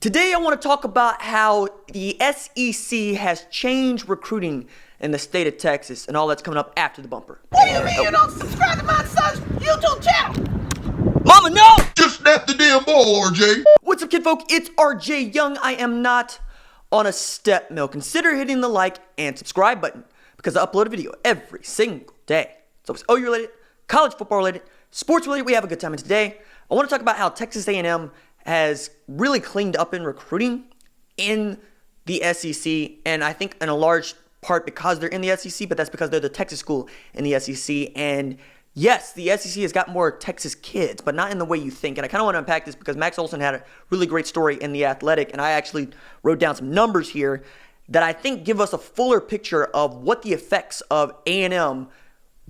Today I want to talk about how the SEC has changed recruiting in the state of Texas and all that's coming up after the bumper. What do you mean you don't subscribe to my son's YouTube channel? Mama, no! Just snap the damn ball, RJ. What's up, kid folk? It's RJ Young. I am not on a step mill. Consider hitting the like and subscribe button because I upload a video every single day. It's always OU related, college football related, sports related. We have a good time. And today I want to talk about how Texas A&M has really cleaned up in recruiting in the SEC, and I think in a large part because they're in the SEC, but that's because they're the Texas school in the SEC. And yes, the SEC has got more Texas kids, but not in the way you think. And I kind of want to unpack this because Max Olson had a really great story in The Athletic, and I actually wrote down some numbers here that I think give us a fuller picture of what the effects of A&M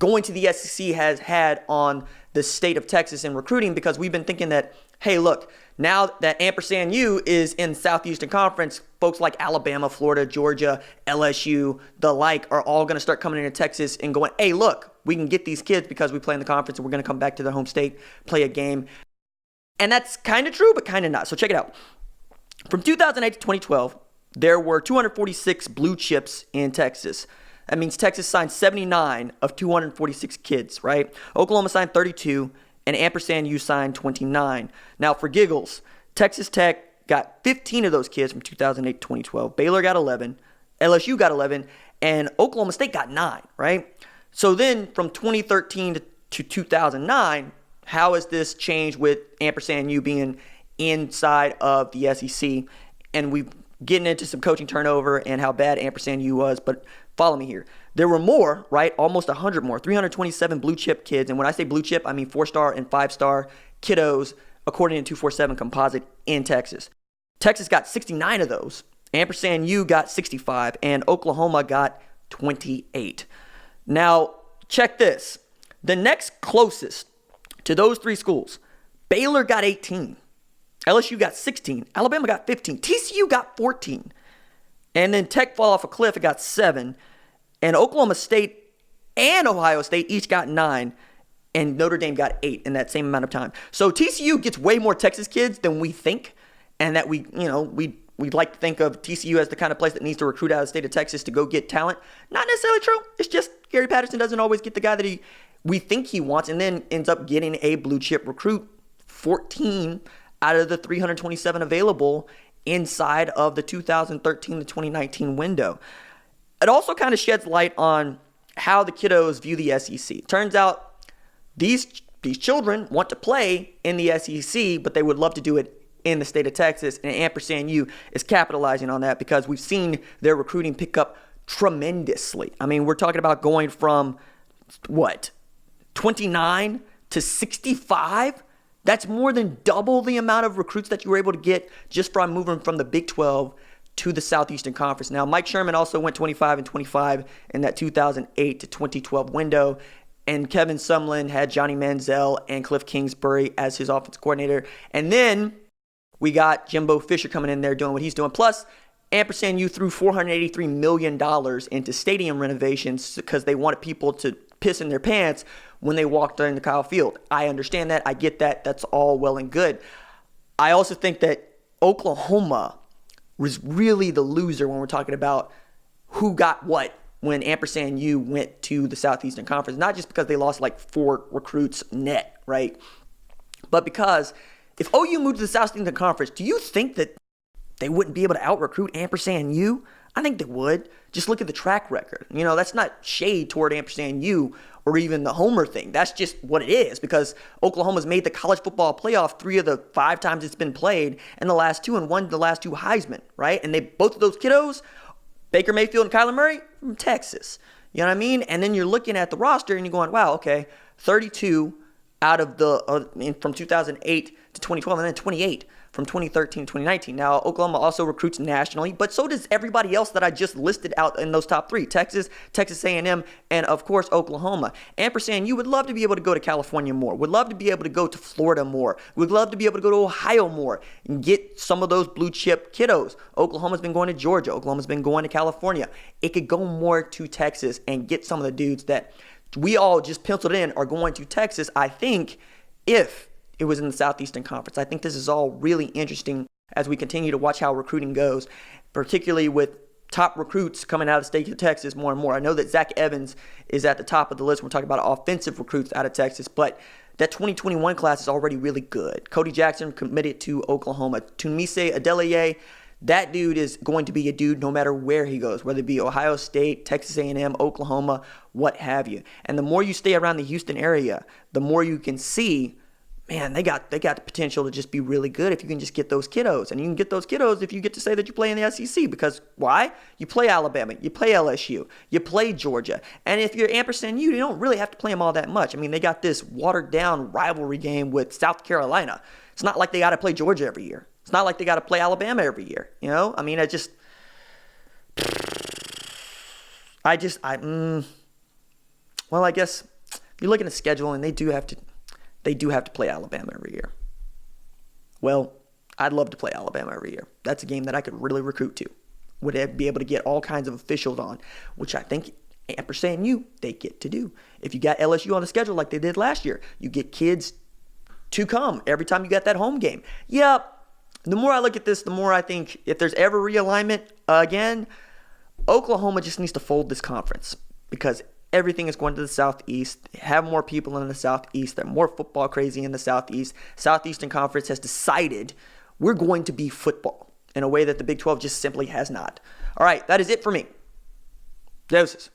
going to the SEC has had on the state of Texas in recruiting, because we've been thinking that, hey, look, now that Ampersand U is in Southeastern Conference, folks like Alabama, Florida, Georgia, LSU, the like, are all going to start coming into Texas and going, hey, look, we can get these kids because we play in the conference and we're going to come back to their home state, play a game. And that's kind of true, but kind of not. So check it out. From 2008 to 2012, there were 246 blue chips in Texas. That means Texas signed 79 of 246 kids, right? Oklahoma signed 32, and Ampersand U signed 29. Now, for giggles, Texas Tech got 15 of those kids from 2008 to 2012. Baylor got 11, LSU got 11, and Oklahoma State got 9, right? So then from 2013 to 2009, how has this changed with Ampersand U being inside of the SEC? And we've getting into some coaching turnover and how bad Ampersand U was, but follow me here. There were more, right? Almost 100 more, 327 blue chip kids. And when I say blue chip, I mean 4-star and 5-star kiddos, according to 247 Composite in Texas. Texas got 69 of those. Ampersand U got 65, and Oklahoma got 28. Now, check this. The next closest to those three schools, Baylor got 18. LSU got 16. Alabama got 15. TCU got 14. And then Tech fall off a cliff. It got 7. And Oklahoma State and Ohio State each got 9. And Notre Dame got 8 in that same amount of time. So TCU gets way more Texas kids than we think. And that we'd like to think of TCU as the kind of place that needs to recruit out of the state of Texas to go get talent. Not necessarily true. It's just Gary Patterson doesn't always get the guy that we think he wants, and then ends up getting a blue chip recruit. 14 out of the 327 available inside of the 2013 to 2019 window. It also kind of sheds light on how the kiddos view the SEC. Turns out these children want to play in the SEC, but they would love to do it in the state of Texas, and Ampersand U is capitalizing on that because we've seen their recruiting pick up tremendously. I mean, we're talking about going from, 29 to 65? That's more than double the amount of recruits that you were able to get just from moving from the Big 12 to the Southeastern Conference. Now, Mike Sherman also went 25 and 25 in that 2008 to 2012 window. And Kevin Sumlin had Johnny Manziel and Cliff Kingsbury as his offensive coordinator. And then we got Jimbo Fisher coming in there doing what he's doing. Plus, Ampersand U threw $483 million into stadium renovations because they wanted people to piss in their pants when they walked during the Kyle Field. I understand that. I get that. That's all well and good. I also think that Oklahoma was really the loser when we're talking about who got what when Ampersand U went to the Southeastern Conference. Not just because they lost like 4 recruits net, right? But because if OU moved to the Southeastern Conference, do you think that they wouldn't be able to out-recruit Ampersand U? I think they would. Just look at the track record. That's not shade toward Ampersand U or even the Homer thing. That's just what it is, because Oklahoma's made the college football playoff 3 of the 5 times it's been played, and the last 2, and won the last 2 Heisman, right? And both of those kiddos, Baker Mayfield and Kyler Murray, from Texas. You know what I mean? And then you're looking at the roster and you're going, wow, okay, 32 out of the from 2008 to 2012, and then 28 from 2013 to 2019. Now, Oklahoma also recruits nationally, but so does everybody else that I just listed out in those top 3. Texas, Texas A&M, and of course, Oklahoma. Ampersand U would love to be able to go to California more, would love to be able to go to Florida more, would love to be able to go to Ohio more and get some of those blue chip kiddos. Oklahoma's been going to Georgia. Oklahoma's been going to California. It could go more to Texas and get some of the dudes that we all just penciled in are going to Texas, I think, if it was in the Southeastern Conference. I think this is all really interesting as we continue to watch how recruiting goes, particularly with top recruits coming out of the state of Texas more and more. I know that Zach Evans is at the top of the list. We're talking about offensive recruits out of Texas, but that 2021 class is already really good. Cody Jackson committed to Oklahoma. Tunmise Adeleye, that dude is going to be a dude no matter where he goes, whether it be Ohio State, Texas A&M, Oklahoma, what have you. And the more you stay around the Houston area, the more you can see, man, they got the potential to just be really good if you can just get those kiddos. And you can get those kiddos if you get to say that you play in the SEC. Because why? You play Alabama, you play LSU, you play Georgia. And if you're Ampersand U, you don't really have to play them all that much. I mean, they got this watered-down rivalry game with South Carolina. It's not like they got to play Georgia every year. It's not like they got to play Alabama every year. You know? I mean, I guess if you look at the schedule and they do have to play Alabama every year. Well, I'd love to play Alabama every year. That's a game that I could really recruit to. Would be able to get all kinds of officials on, which I think Ampersand U, they get to do. If you got LSU on the schedule like they did last year, you get kids to come every time you got that home game. Yep. The more I look at this, the more I think if there's ever realignment again, Oklahoma just needs to fold this conference because everything is going to the Southeast. They have more people in the Southeast. They're more football crazy in the Southeast. Southeastern Conference has decided we're going to be football in a way that the Big 12 just simply has not. All right, that is it for me. Deuces.